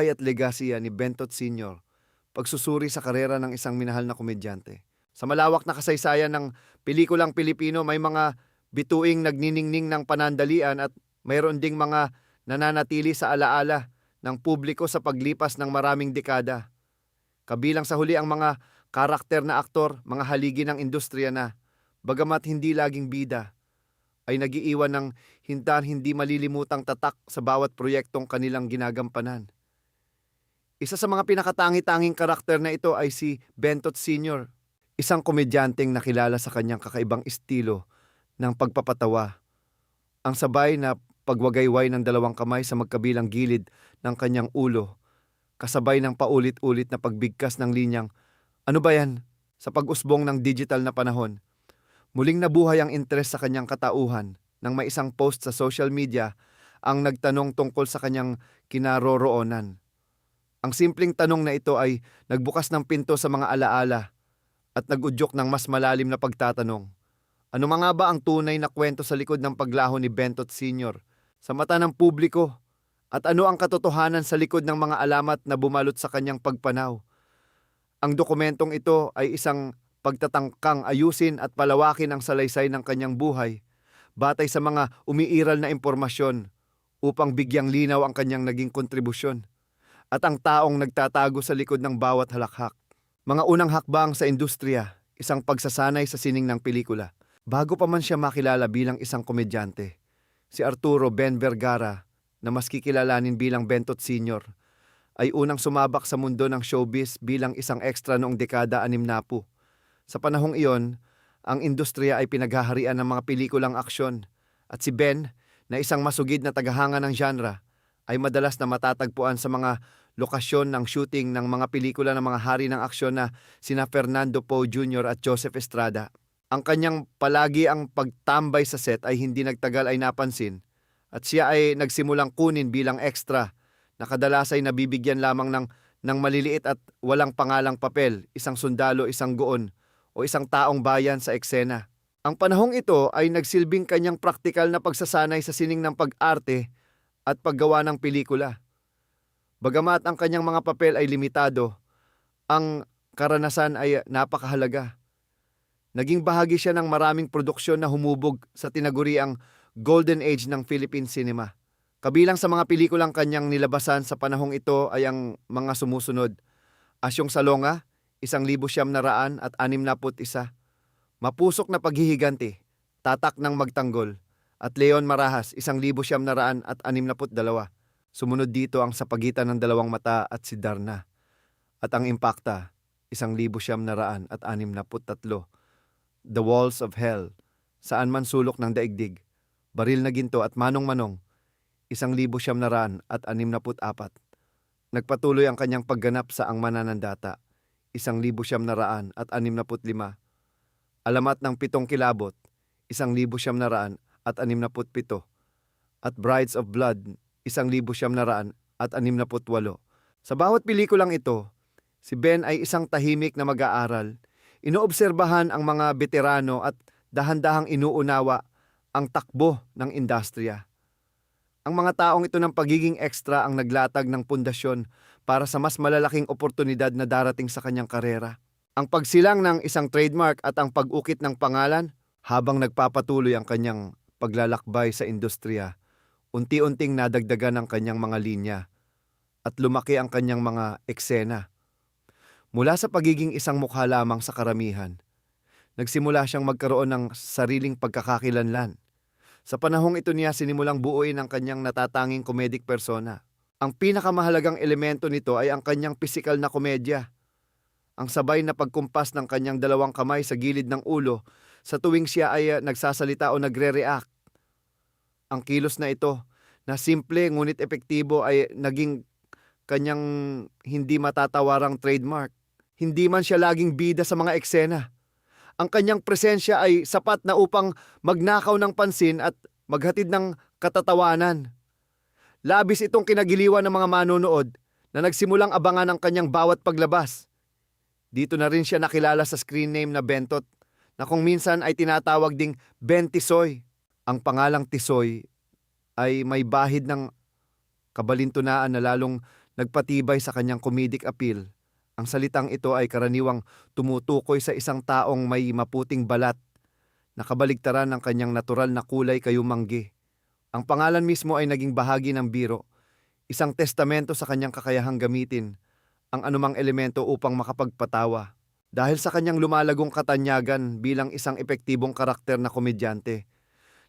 buhay at legasiya ni Bentot Sr., pagsusuri sa karera ng isang minahal na komedyante. Sa malawak na kasaysayan ng pelikulang Pilipino, may mga bituing nagniningning ng panandalian at mayroon ding mga nananatili sa alaala ng publiko sa paglipas ng maraming dekada. Kabilang sa huli ang mga karakter na aktor, mga haligi ng industriya na, bagamat hindi laging bida, ay nagiiwan ng hindi malilimutang tatak sa bawat proyektong kanilang ginagampanan. Isa sa mga pinakatangi-tanging karakter na ito ay si Bentot Sr., isang komedyanteng nakilala sa kanyang kakaibang estilo ng pagpapatawa. Ang sabay na pagwagayway ng dalawang kamay sa magkabilang gilid ng kanyang ulo, kasabay ng paulit-ulit na pagbigkas ng linyang, "Ano ba yan?" Sa pag-usbong ng digital na panahon. Muling nabuhay ang interes sa kanyang katauhan nang may isang post sa social media ang nagtanong tungkol sa kanyang kinaroroonan. Ang simpleng tanong na ito ay nagbukas ng pinto sa mga alaala at nagudyok ng mas malalim na pagtatanong. Ano nga ba ang tunay na kwento sa likod ng paglaho ni Bentot Sr. sa mata ng publiko? At ano ang katotohanan sa likod ng mga alamat na bumalot sa kanyang pagpanaw? Ang dokumentong ito ay isang pagtatangkang ayusin at palawakin ang salaysay ng kanyang buhay batay sa mga umiiral na impormasyon upang bigyang linaw ang kanyang naging kontribusyon at ang taong nagtatago sa likod ng bawat halakhak. Mga unang hakbang sa industriya, isang pagsasanay sa sining ng pelikula. Bago pa man siya makilala bilang isang komedyante, si Arturo Ben Vergara, na mas kikilalanin bilang Bentot Sr., ay unang sumabak sa mundo ng showbiz bilang isang extra noong dekada 60. Sa panahong iyon, ang industriya ay pinaghaharian ng mga pelikulang aksyon at si Ben, na isang masugid na tagahanga ng genre, ay madalas na matatagpuan sa mga lokasyon ng shooting ng mga pelikula ng mga hari ng aksyon na sina Fernando Poe Jr. at Joseph Estrada. Ang kanyang palagi ang pagtambay sa set ay hindi nagtagal ay napansin at siya ay nagsimulang kunin bilang extra na kadalas ay nabibigyan lamang ng maliliit at walang pangalang papel, isang sundalo, isang goon o isang taong bayan sa eksena. Ang panahong ito ay nagsilbing kanyang praktikal na pagsasanay sa sining ng pag-arte at paggawa ng pelikula. Bagamat ang kanyang mga papel ay limitado, ang karanasan ay napakahalaga. Naging bahagi siya ng maraming produksyon na humubog sa tinaguriang Golden Age ng Philippine cinema. Kabilang sa mga pelikulang kanyang nilabasan sa panahong ito ay ang mga sumusunod: Asyong Salonga, 1961, Mapusok na Paghihiganti, Tatak ng Magtanggol, at Leon Marahas, 1962. Sumunod dito ang Sa Pagitan ng Dalawang Mata at si Darna. At ang Impacta, 1963. The Walls of Hell, Saan Man Sulok ng Daigdig, Baril na Ginto at Manong Manong, 1964. Nagpatuloy ang kanyang pagganap sa Ang Mananandata, 1965. Alamat ng Pitong Kilabot, 1967. At Brides of Blood, 1968. Sa bawat pelikulang ito, si Ben ay isang tahimik na mag-aaral. Inoobserbahan ang mga veterano at dahan-dahang inuunawa ang takbo ng industriya. Ang mga taong ito ng pagiging extra ang naglatag ng pundasyon para sa mas malalaking oportunidad na darating sa kanyang karera. Ang pagsilang ng isang trademark at ang pag-ukit ng pangalan habang nagpapatuloy ang kanyang paglalakbay sa industriya. Unti-unting nadagdagan ang kanyang mga linya at lumaki ang kanyang mga eksena. Mula sa pagiging isang mukha lamang sa karamihan, nagsimula siyang magkaroon ng sariling pagkakakilanlan. Sa panahong ito niya sinimulang buuin ang kanyang natatanging comedic persona. Ang pinakamahalagang elemento nito ay ang kanyang pisikal na komedya. Ang sabay na pagkumpas ng kanyang dalawang kamay sa gilid ng ulo sa tuwing siya ay nagsasalita o nagre-react. Ang kilos na ito, na simple ngunit epektibo, ay naging kanyang hindi matatawarang trademark. Hindi man siya laging bida sa mga eksena. Ang kanyang presensya ay sapat na upang magnakaw ng pansin at maghatid ng katatawanan. Labis itong kinagiliwan ng mga manonood na nagsimulang abangan ang kanyang bawat paglabas. Dito na rin siya nakilala sa screen name na Bentot, na kung minsan ay tinatawag ding Ben Tisoy. Ang pangalang Tisoy ay may bahid ng kabalintunaan na lalong nagpatibay sa kanyang comedic appeal. Ang salitang ito ay karaniwang tumutukoy sa isang taong may maputing balat, nakabaligtaran ng kanyang natural na kulay kayumanggi. Ang pangalan mismo ay naging bahagi ng biro, isang testamento sa kanyang kakayahang gamitin ang anumang elemento upang makapagpatawa. Dahil sa kanyang lumalagong katanyagan bilang isang epektibong karakter na komedyante,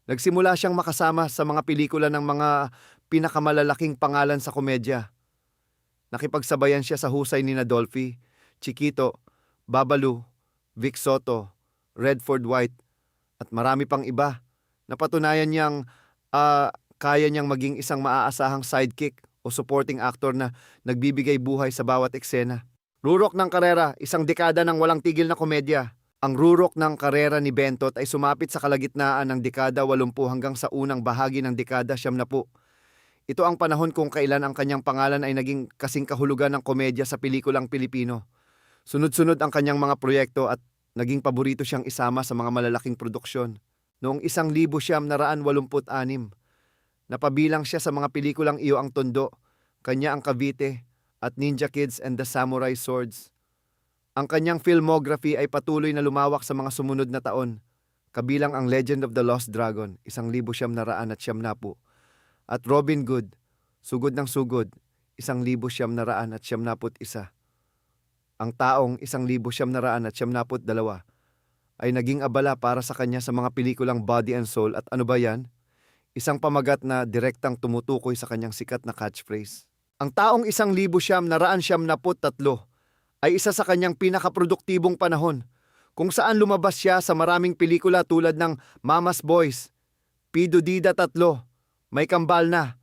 nagsimula siyang makasama sa mga pelikula ng mga pinakamalalaking pangalan sa komedya. Nakipagsabayan siya sa husay ni Dolphy, Chiquito, Babalu, Vic Soto, Redford White, at marami pang iba. Napatunayan niyang kaya niyang maging isang maaasahang sidekick o supporting actor na nagbibigay buhay sa bawat eksena. Rurok ng karera, isang dekada ng walang tigil na komedya. Ang rurok ng karera ni Bentot ay sumapit sa kalagitnaan ng dekada 80 hanggang sa unang bahagi ng dekada 70. Ito ang panahon kung kailan ang kanyang pangalan ay naging kasing kahulugan ng komedya sa pelikulang Pilipino. Sunod-sunod ang kanyang mga proyekto at naging paborito siyang isama sa mga malalaking produksyon. Noong 1986, napabilang siya sa mga pelikulang Iyo ang Tondo, Kanya ang Cavite, at Ninja Kids and the Samurai Swords. Ang kanyang filmography ay patuloy na lumawak sa mga sumunod na taon, kabilang ang Legend of the Lost Dragon, 1990, at Robin Hood, Sugod ng Sugod, 1991. Ang Taong 1992 ay naging abala para sa kanya sa mga pelikulang Body and Soul at Ano Ba Yan? Isang pamagat na direktang tumutukoy sa kanyang sikat na catchphrase. Ang Taong 1993 ay isa sa kanyang pinakaproduktibong panahon, kung saan lumabas siya sa maraming pelikula tulad ng Mama's Boys, Pido Dida 3, May Kambal Na,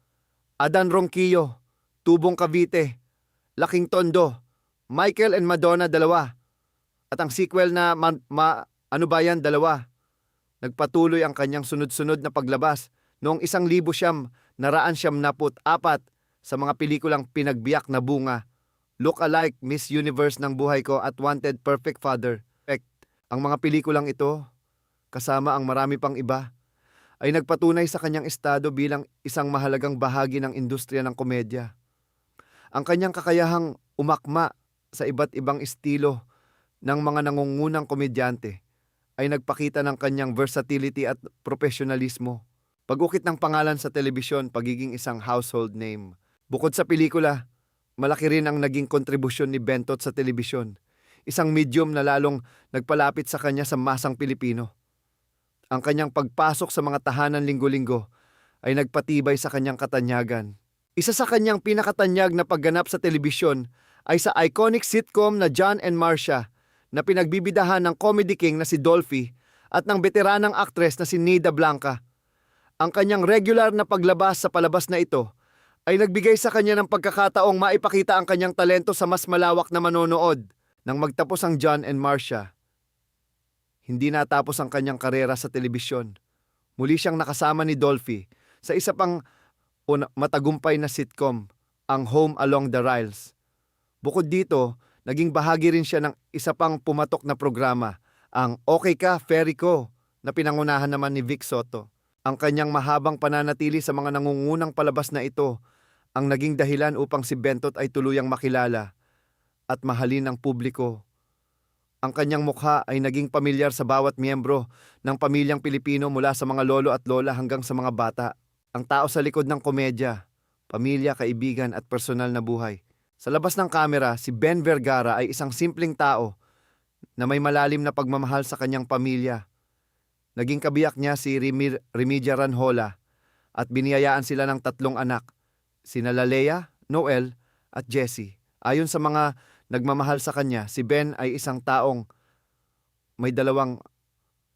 Adan Ronquillo, Tubong Cavite, Laking Tondo, Michael and Madonna 2, at ang sequel na Ano Ba Yan 2. Nagpatuloy ang kanyang sunod-sunod na paglabas noong 1994 sa mga pelikulang Pinagbiyak na Bunga, Look-alike, Miss Universe ng Buhay Ko at Wanted Perfect Father. Ang mga pelikulang ito, kasama ang marami pang iba, ay nagpatunay sa kanyang estado bilang isang mahalagang bahagi ng industriya ng komedya. Ang kanyang kakayahang umakma sa iba't ibang estilo ng mga nangungunang komedyante ay nagpakita ng kanyang versatility at profesionalismo. Pag-ukit ng pangalan sa telebisyon, pagiging isang household name. Bukod sa pelikula, malaki rin ang naging kontribusyon ni Bentot sa telebisyon, isang medium na lalong nagpalapit sa kanya sa masang Pilipino. Ang kanyang pagpasok sa mga tahanan linggo-linggo ay nagpatibay sa kanyang katanyagan. Isa sa kanyang pinakatanyag na pagganap sa telebisyon ay sa iconic sitcom na John and Marcia na pinagbibidahan ng comedy king na si Dolphy at ng veteranang aktres na si Nida Blanca. Ang kanyang regular na paglabas sa palabas na ito ay nagbigay sa kanya ng pagkakataong maipakita ang kanyang talento sa mas malawak na manonood. Nang magtapos ang John and Marcia, hindi natapos ang kanyang karera sa telebisyon. Muli siyang nakasama ni Dolphy sa isa pang matagumpay na sitcom, ang Home Along the Rails. Bukod dito, naging bahagi rin siya ng isa pang pumatok na programa, ang Okay Ka, Ferry Ko, na pinangunahan naman ni Vic Soto. Ang kanyang mahabang pananatili sa mga nangungunang palabas na ito ang naging dahilan upang si Bentot ay tuluyang makilala at mahalin ng publiko. Ang kanyang mukha ay naging pamilyar sa bawat miyembro ng pamilyang Pilipino mula sa mga lolo at lola hanggang sa mga bata. Ang tao sa likod ng komedya, pamilya, kaibigan at personal na buhay. Sa labas ng kamera, si Ben Vergara ay isang simpleng tao na may malalim na pagmamahal sa kanyang pamilya. Naging kabiyak niya si Remedios Ranjola at biniyayaan sila ng 3 anak, sina Lea, Noel at Jessie. Ayon sa mga nagmamahal sa kanya, si Ben ay isang taong may 2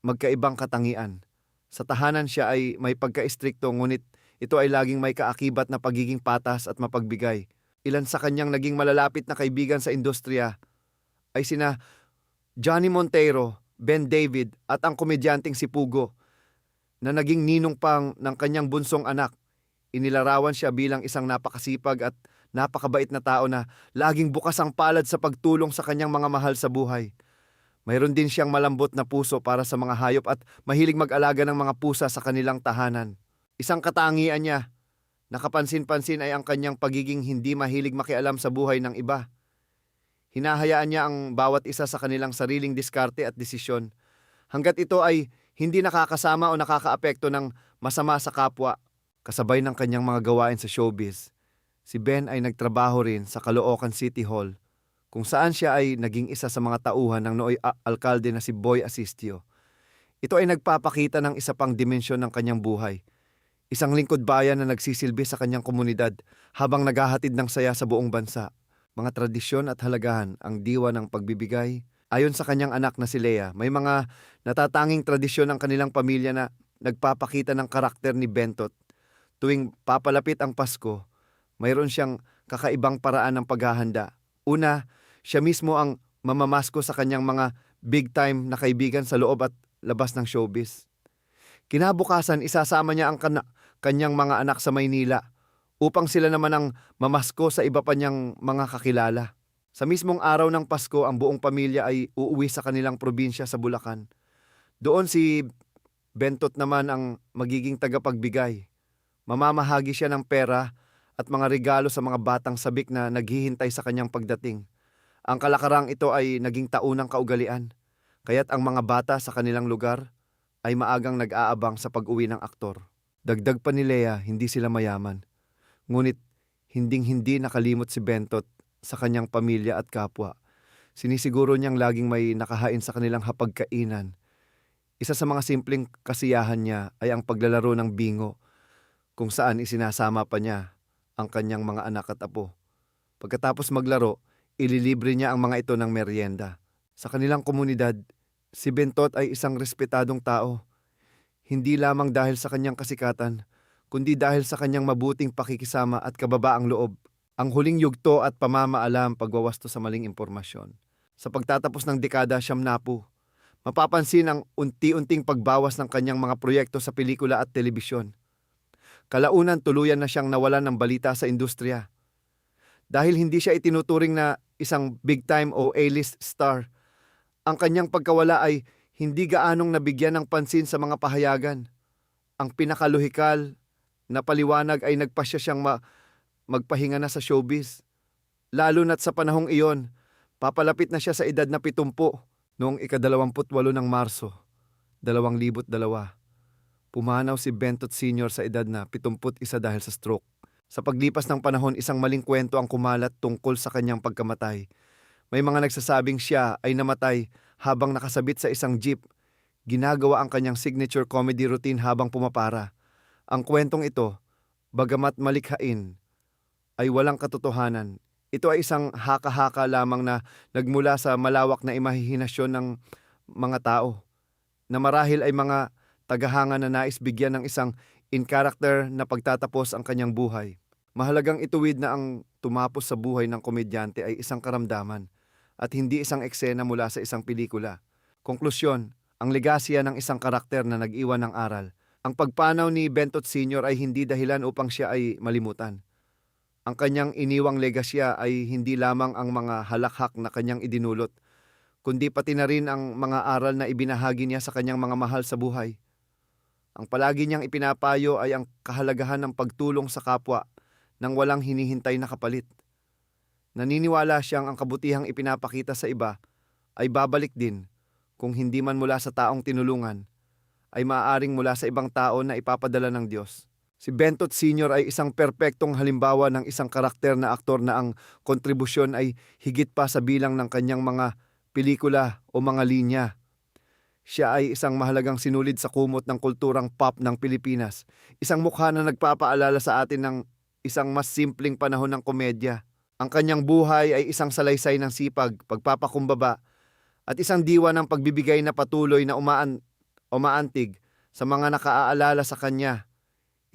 magkaibang katangian. Sa tahanan siya ay may pagka-istrikto, ngunit ito ay laging may kaakibat na pagiging patas at mapagbigay. Ilan sa kanyang naging malalapit na kaibigan sa industriya ay sina Johnny Montero, Ben David at ang komedyanteng si Pugo na naging ninong pang ng kanyang bunsong anak. Inilarawan siya bilang isang napakasipag at napakabait na tao na laging bukas ang palad sa pagtulong sa kanyang mga mahal sa buhay. Mayroon din siyang malambot na puso para sa mga hayop at mahilig mag-alaga ng mga pusa sa kanilang tahanan. Isang katangian niya Nakapansin-pansin ay ang kanyang pagiging hindi mahilig makialam sa buhay ng iba. Hinahayaan niya ang bawat isa sa kanilang sariling diskarte at desisyon, hanggat ito ay hindi nakakasama o nakakaapekto ng masama sa kapwa. Kasabay ng kanyang mga gawain sa showbiz, si Ben ay nagtrabaho rin sa Caloocan City Hall, kung saan siya ay naging isa sa mga tauhan ng nooy alkalde na si Boy Asistio. Ito ay nagpapakita ng isa pang dimensyon ng kanyang buhay. Isang lingkod bayan na nagsisilbi sa kanyang komunidad habang naghahatid ng saya sa buong bansa. Mga tradisyon at halagahan ang diwa ng pagbibigay. Ayon sa kanyang anak na si Lea, may mga natatanging tradisyon ng kanilang pamilya na nagpapakita ng karakter ni Bentot. Tuwing papalapit ang Pasko, mayroon siyang kakaibang paraan ng paghahanda. Una, siya mismo ang mamamasko sa kanyang mga big-time na kaibigan sa loob at labas ng showbiz. Kinabukasan, isasama niya ang kanyang mga anak sa Maynila upang sila naman ang mamasko sa iba pa niyang mga kakilala. Sa mismong araw ng Pasko, ang buong pamilya ay uuwi sa kanilang probinsya sa Bulacan. Doon si Bentot naman ang magiging tagapagbigay. Mamamahagi siya ng pera at mga regalo sa mga batang sabik na naghihintay sa kanyang pagdating. Ang kalakarang ito ay naging taunang kaugalian, kaya't ang mga bata sa kanilang lugar ay maagang nag-aabang sa pag-uwi ng aktor. Dagdag pa ni Lea, hindi sila mayaman. Ngunit hinding-hindi nakalimot si Bentot sa kanyang pamilya at kapwa. Sinisiguro niyang laging may nakahain sa kanilang hapagkainan. Isa sa mga simpleng kasiyahan niya ay ang paglalaro ng bingo, kung saan isinasama pa niya ang kanyang mga anak at apo. Pagkatapos maglaro, ililibre niya ang mga ito ng merienda. Sa kanilang komunidad, si Bentot ay isang respetadong tao. Hindi lamang dahil sa kanyang kasikatan, kundi dahil sa kanyang mabuting pakikisama at kababaang loob. Ang huling yugto at pamamaalam pagwawasto sa maling impormasyon. Sa pagtatapos ng dekada 70, mapapansin ang unti-unting pagbawas ng kanyang mga proyekto sa pelikula at telebisyon. Kalaunan tuluyan na siyang nawalan ng balita sa industriya. Dahil hindi siya itinuturing na isang big-time o A-list star, ang kanyang pagkawala ay hindi gaanong nabigyan ng pansin sa mga pahayagan. Ang pinakalohikal na paliwanag ay nagpasya siyang magpahinga na sa showbiz. Lalo na't sa panahong iyon, papalapit na siya sa edad na 70 noong ika-28 ng Marso, 2002. Pumanaw si Bentot Sr. sa edad na 71 dahil sa stroke. Sa paglipas ng panahon, isang maling kwento ang kumalat tungkol sa kanyang pagkamatay. May mga nagsasabing siya ay namatay habang nakasabit sa isang jeep. Ginagawa ang kanyang signature comedy routine habang pumapara. Ang kwentong ito, bagamat malikhain, ay walang katotohanan. Ito ay isang haka-haka lamang na nagmula sa malawak na imahinasyon ng mga tao, na marahil ay mga tagahanga na nais bigyan ng isang in-character na pagtatapos ang kanyang buhay. Mahalagang ituwid na ang tumapos sa buhay ng komedyante ay isang karamdaman at hindi isang eksena mula sa isang pelikula. Konklusyon, ang legasya ng isang karakter na nag-iwan ng aral. Ang pagpanaw ni Bentot Sr. ay hindi dahilan upang siya ay malimutan. Ang kanyang iniwang legasya ay hindi lamang ang mga halakhak na kanyang idinulot, kundi pati na rin ang mga aral na ibinahagi niya sa kanyang mga mahal sa buhay. Ang palagi niyang ipinapayo ay ang kahalagahan ng pagtulong sa kapwa nang walang hinihintay na kapalit. Naniniwala siyang ang kabutihang ipinapakita sa iba ay babalik din, kung hindi man mula sa taong tinulungan, ay maaaring mula sa ibang tao na ipapadala ng Diyos. Si Bentot Sr. ay isang perpektong halimbawa ng isang karakter na aktor na ang kontribusyon ay higit pa sa bilang ng kanyang mga pelikula o mga linya. Siya ay isang mahalagang sinulid sa kumot ng kulturang pop ng Pilipinas. Isang mukha na nagpapaalala sa atin ng isang mas simpleng panahon ng komedya. Ang kanyang buhay ay isang salaysay ng sipag, pagpapakumbaba, at isang diwa ng pagbibigay na patuloy na umaantig sa mga nakaaalala sa kanya.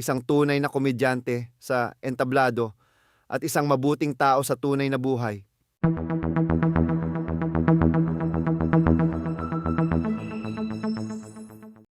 Isang tunay na komedyante sa entablado at isang mabuting tao sa tunay na buhay.